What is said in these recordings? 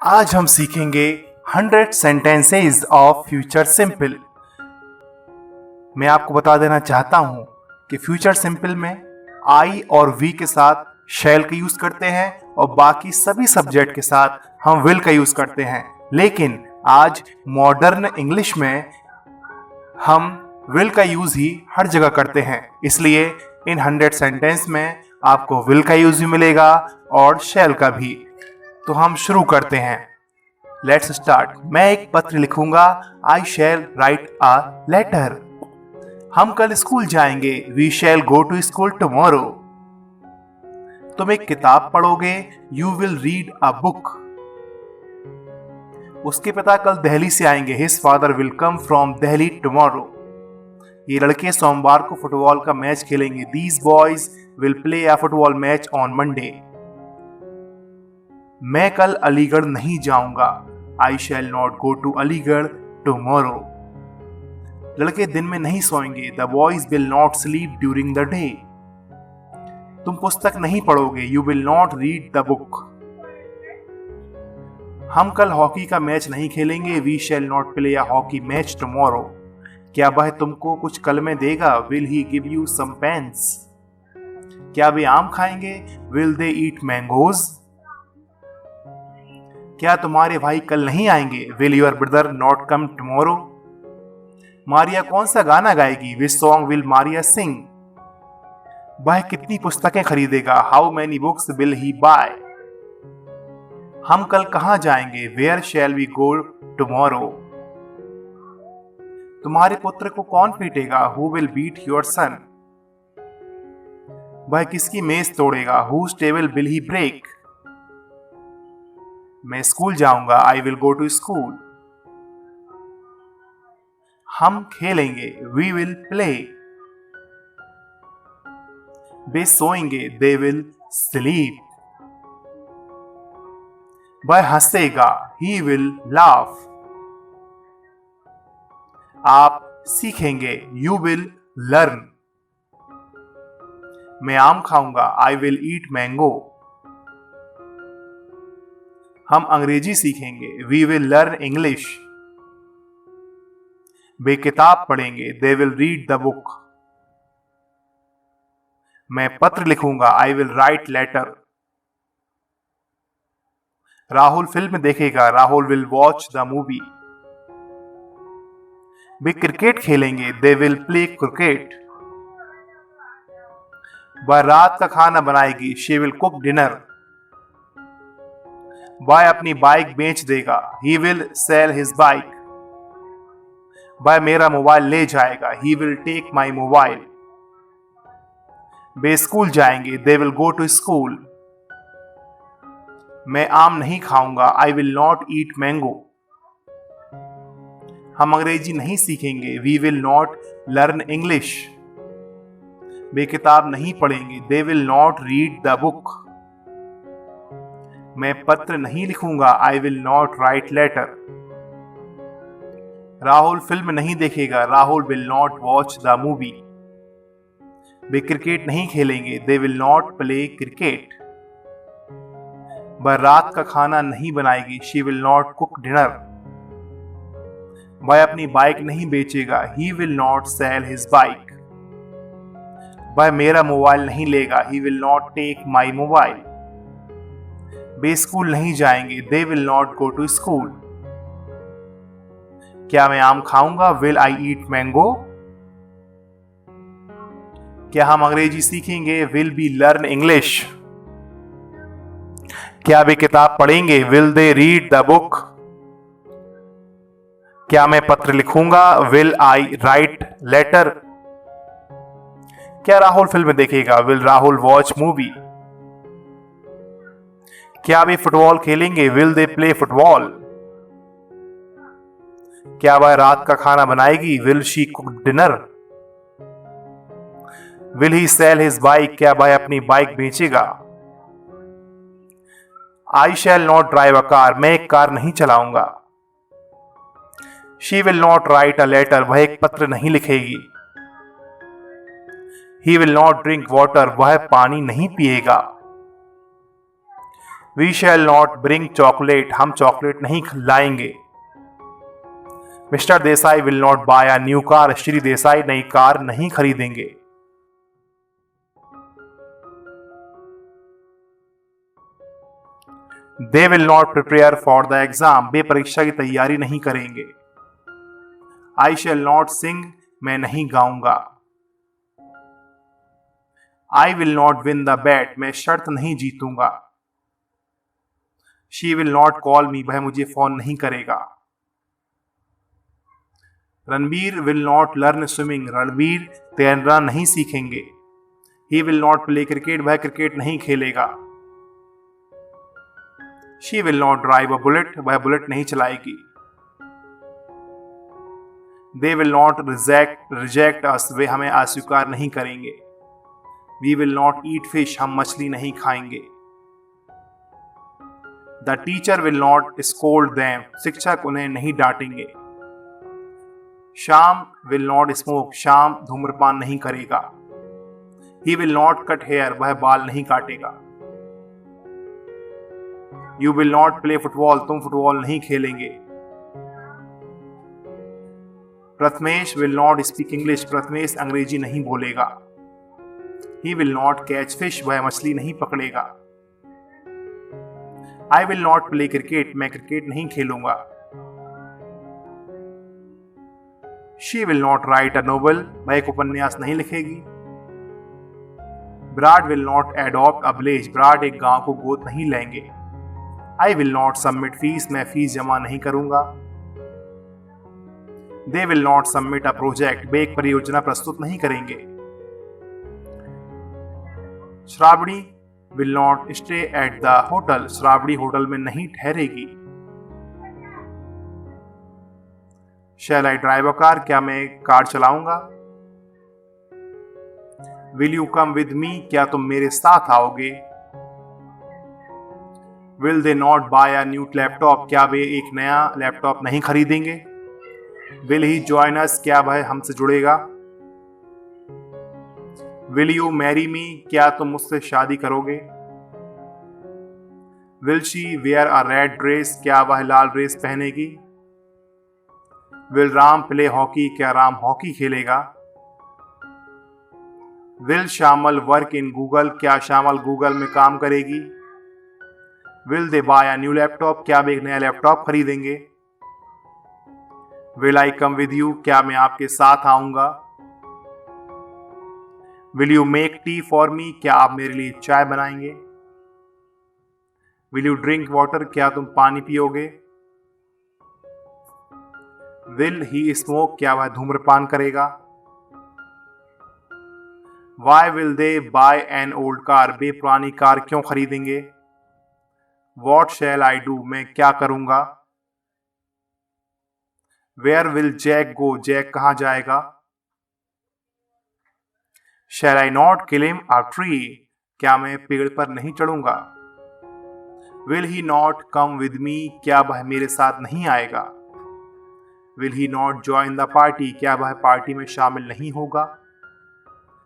आज हम सीखेंगे 100 सेंटेंसेस ऑफ फ्यूचर सिंपल। मैं आपको बता देना चाहता हूं कि फ्यूचर सिंपल में आई और वी के साथ शैल का यूज करते हैं और बाकी सभी सब्जेक्ट के साथ हम विल का यूज करते हैं। लेकिन आज मॉडर्न इंग्लिश में हम विल का यूज ही हर जगह करते हैं, इसलिए इन 100 सेंटेंस में आपको विल का यूज भी मिलेगा और शैल का भी। तो हम शुरू करते हैं। Let's start. मैं एक पत्र लिखूंगा। I shall write a letter. हम कल स्कूल जाएंगे। We shall go to school tomorrow. तुम एक किताब पढ़ोगे। You will read a book. उसके पिता कल दिल्ली से आएंगे। His father will come from Delhi tomorrow. ये लड़के सोमवार को फुटबॉल का मैच खेलेंगे। These boys will play a football match on Monday. मैं कल अलीगढ़ नहीं जाऊंगा। आई shall not go to Aligarh tomorrow. लड़के दिन में नहीं सोएंगे। The boys will not sleep during the day. तुम पुस्तक नहीं पढ़ोगे। You will not read the book. हम कल हॉकी का मैच नहीं खेलेंगे। We shall not play a hockey match tomorrow. क्या वह तुमको कुछ कलमें देगा। Will he give you some pens. क्या वे आम खाएंगे। Will they eat mangoes. क्या तुम्हारे भाई कल नहीं आएंगे। Will your brother not come tomorrow. Maria कौन सा गाना गाएगी। Which song will Maria sing. वह कितनी पुस्तकें खरीदेगा। How many books will he buy. हम कल कहां जाएंगे। Where shall we go tomorrow. तुम्हारे पुत्र को कौन पीटेगा। Who will beat your son. वह किसकी मेज तोड़ेगा। Whose table will he break. मैं स्कूल जाऊंगा। I will go to school. हम खेलेंगे। We will play. वे सोएंगे। They will sleep. वह हंसेगा। He will laugh. आप सीखेंगे। You will learn. मैं आम खाऊंगा। I will eat mango. हम अंग्रेजी सीखेंगे। We will learn English. वे किताब पढ़ेंगे। They will read the book. मैं पत्र लिखूंगा। I will write letter. Rahul film देखेगा। Rahul will watch the movie. वे क्रिकेट खेलेंगे। They will play cricket. वह रात का खाना बनाएगी। She will cook dinner. वह अपनी बाइक बेच देगा। ही विल सेल हिज बाइक। वह मेरा मोबाइल ले जाएगा। He will take my mobile. वे स्कूल जाएंगे। They will go to school. मैं आम नहीं खाऊंगा। I will not eat mango. हम अंग्रेजी नहीं सीखेंगे। We will not learn English. वे किताब नहीं पढ़ेंगे। They will not read the book. मैं पत्र नहीं लिखूंगा। I will not write letter. Rahul film नहीं देखेगा। Rahul will not watch the movie. वे क्रिकेट नहीं खेलेंगे। They will not play cricket. वह रात का खाना नहीं बनाएगी। She will not cook dinner. वह अपनी बाइक नहीं बेचेगा। He will not sell his bike. वह मेरा मोबाइल नहीं लेगा। He will not take my mobile. वे स्कूल नहीं जाएंगे। They will not go to school. क्या मैं आम खाऊंगा। Will I eat mango. क्या हम अंग्रेजी सीखेंगे। Will be learn English. क्या वे किताब पढ़ेंगे। Will they read the book. क्या मैं पत्र लिखूंगा। Will I write letter. क्या राहुल फिल्म देखेगा। Will Rahul watch movie. क्या वे फुटबॉल खेलेंगे। Will they play football. क्या वह रात का खाना बनाएगी। Will she cook dinner. Will he sell his bike. क्या वह अपनी बाइक बेचेगा। I shall not drive a car. मैं एक कार नहीं चलाऊंगा। She will not write a letter. वह एक पत्र नहीं लिखेगी। He will not drink water. वह पानी नहीं पिएगा। We shall not bring chocolate, हम चॉकलेट नहीं लाएंगे। Mister Desai will not buy a new car, Shri Desai नई कार नहीं खरीदेंगे। They will not prepare for the exam, वे परीक्षा की तैयारी नहीं करेंगे। आई शैल नॉट सिंग, मैं नहीं गाऊंगा। I will not win the bet, मैं शर्त नहीं जीतूंगा। She will not call me, वह मुझे फोन नहीं करेगा। Ranbir will not learn swimming, Ranbir तैरना नहीं सीखेंगे। He will not play cricket, वह क्रिकेट नहीं खेलेगा। She will not drive a Bullet, वह बुलेट नहीं चलाएगी। They will not reject us, वे हमें अस्वीकार नहीं करेंगे। We will not eat fish, हम मछली नहीं खाएंगे। The teacher will not scold them, शिक्षक उन्हें नहीं डांटेंगे। Shyam will not smoke, Shyam धूम्रपान नहीं करेगा। He will not cut hair, वह बाल नहीं काटेगा। You will not play football, तुम फुटबॉल नहीं खेलेंगे। Prathamesh will not speak English, Prathamesh अंग्रेजी नहीं बोलेगा। He will not catch fish, वह मछली नहीं पकड़ेगा। I will not play cricket, मैं क्रिकेट नहीं खेलूंगा। She will not write a novel, वह एक उपन्यास नहीं लिखेगी। Brad will not adopt a village, Brad एक गांव को गोद नहीं लेंगे। I will not submit fees, मैं फीस जमा नहीं करूंगा। They will not submit a project, वे एक परियोजना प्रस्तुत नहीं करेंगे। Shravani will not stay at the hotel, Shravani hotel में नहीं ठहरेगी। शैल आई ड्राइव अ कार, क्या मैं कार चलाऊंगा। Will you come with me, क्या तुम मेरे साथ आओगे। Will they not buy a new laptop, क्या वे एक नया लैपटॉप नहीं खरीदेंगे। विल ही जॉइन अस, क्या वह हमसे जुड़ेगा। विल यू मैरी मी, क्या तुम मुझसे शादी करोगे। Will she wear a red dress, क्या वह लाल ड्रेस पहनेगी। विल राम प्ले हॉकी, क्या राम हॉकी खेलेगा। Will Shyamal work in Google, क्या श्यामल गूगल में काम करेगी। Will they buy a new laptop, क्या वे एक नया लैपटॉप खरीदेंगे। Will I come with you, क्या मैं आपके साथ आऊंगा। Will you make tea for me, क्या आप मेरे लिए चाय बनाएंगे। विल यू ड्रिंक वाटर, क्या तुम पानी पियोगे। विल ही स्मोक, क्या वह धूम्रपान करेगा। Why will they buy an old car, वे पुरानी कार क्यों खरीदेंगे। वॉट शैल आई डू, मैं क्या करूंगा। Where will Jack go, Jack कहां जाएगा। Shall I not climb a tree, क्या मैं पेड़ पर नहीं चढ़ूंगा। Will he not come with me, क्या वह मेरे साथ नहीं आएगा। Will he not join the party, क्या वह पार्टी में शामिल नहीं होगा।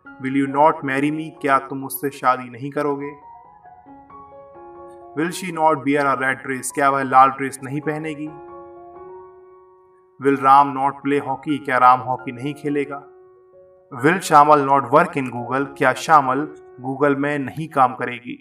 Will you not marry me, क्या तुम मुझसे शादी नहीं करोगे। Will she not bear a red dress, क्या वह लाल ड्रेस नहीं पहनेगी। Will Ram not play hockey, क्या राम हॉकी नहीं खेलेगा। Will Shyamal not work in Google, क्या श्यामल गूगल में नहीं काम करेगी।